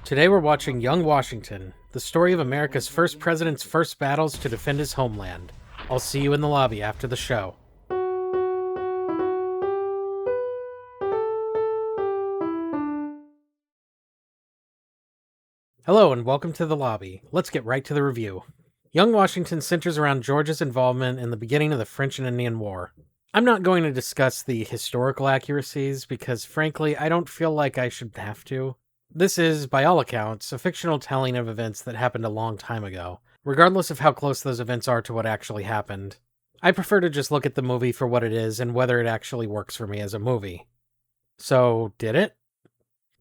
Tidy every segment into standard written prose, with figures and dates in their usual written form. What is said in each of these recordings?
Today we're watching Young Washington, the story of America's first president's first battles to defend his homeland. I'll see you in the lobby after the show. Hello and welcome to the lobby. Let's get right to the review. Young Washington centers around Georgia's involvement in the beginning of the French and Indian War. I'm not going to discuss the historical accuracies because, frankly, I don't feel like I should have to. This is, by all accounts, a fictional telling of events that happened a long time ago, regardless of how close those events are to what actually happened. I prefer to just look at the movie for what it is and whether it actually works for me as a movie. So, did it?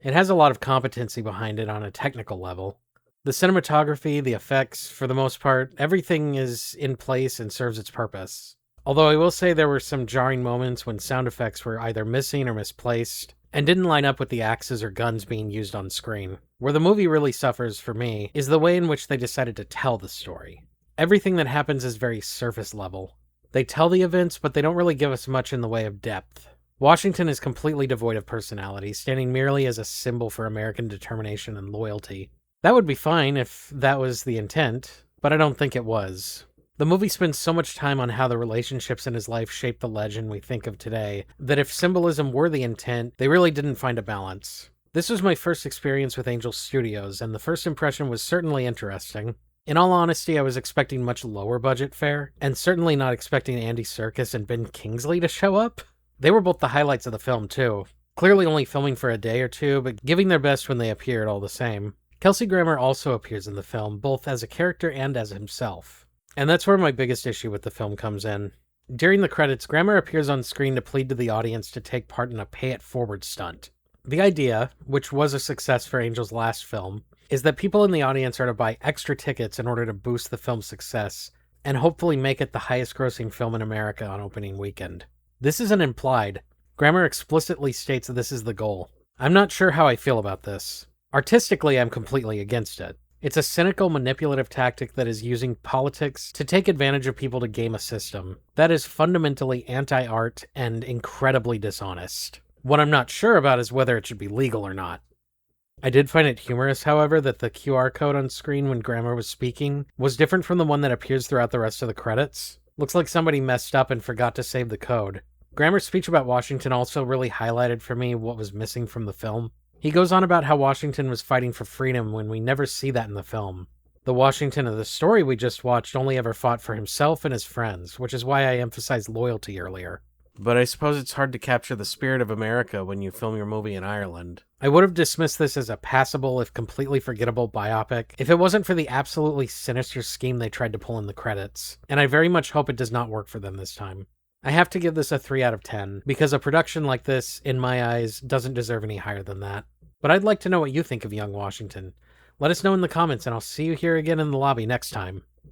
It has a lot of competency behind it on a technical level. The cinematography, the effects, for the most part, everything is in place and serves its purpose. Although I will say there were some jarring moments when sound effects were either missing or misplaced, and didn't line up with the axes or guns being used on screen. Where the movie really suffers for me is the way in which they decided to tell the story. Everything that happens is very surface level. They tell the events, but they don't really give us much in the way of depth. Washington is completely devoid of personality, standing merely as a symbol for American determination and loyalty. That would be fine if that was the intent, but I don't think it was. The movie spends so much time on how the relationships in his life shape the legend we think of today, that if symbolism were the intent, they really didn't find a balance. This was my first experience with Angel Studios, and the first impression was certainly interesting. In all honesty, I was expecting much lower budget fare, and certainly not expecting Andy Serkis and Ben Kingsley to show up. They were both the highlights of the film, too. Clearly only filming for a day or two, but giving their best when they appeared all the same. Kelsey Grammer also appears in the film, both as a character and as himself. And that's where my biggest issue with the film comes in. During the credits, Grammer appears on screen to plead to the audience to take part in a pay-it-forward stunt. The idea, which was a success for Angel's last film, is that people in the audience are to buy extra tickets in order to boost the film's success, and hopefully make it the highest-grossing film in America on opening weekend. This isn't implied. Grammer explicitly states that this is the goal. I'm not sure how I feel about this. Artistically, I'm completely against it. It's a cynical, manipulative tactic that is using politics to take advantage of people to game a system. That is fundamentally anti-art and incredibly dishonest. What I'm not sure about is whether it should be legal or not. I did find it humorous, however, that the QR code on screen when Grammer was speaking was different from the one that appears throughout the rest of the credits. Looks like somebody messed up and forgot to save the code. Grammer's speech about Washington also really highlighted for me what was missing from the film. He goes on about how Washington was fighting for freedom when we never see that in the film. The Washington of the story we just watched only ever fought for himself and his friends, which is why I emphasized loyalty earlier. But I suppose it's hard to capture the spirit of America when you film your movie in Ireland. I would have dismissed this as a passable, if completely forgettable, biopic if it wasn't for the absolutely sinister scheme they tried to pull in the credits, and I very much hope it does not work for them this time. I have to give this a 3 out of 10, because a production like this, in my eyes, doesn't deserve any higher than that. But I'd like to know what you think of Young Washington. Let us know in the comments, and I'll see you here again in the lobby next time.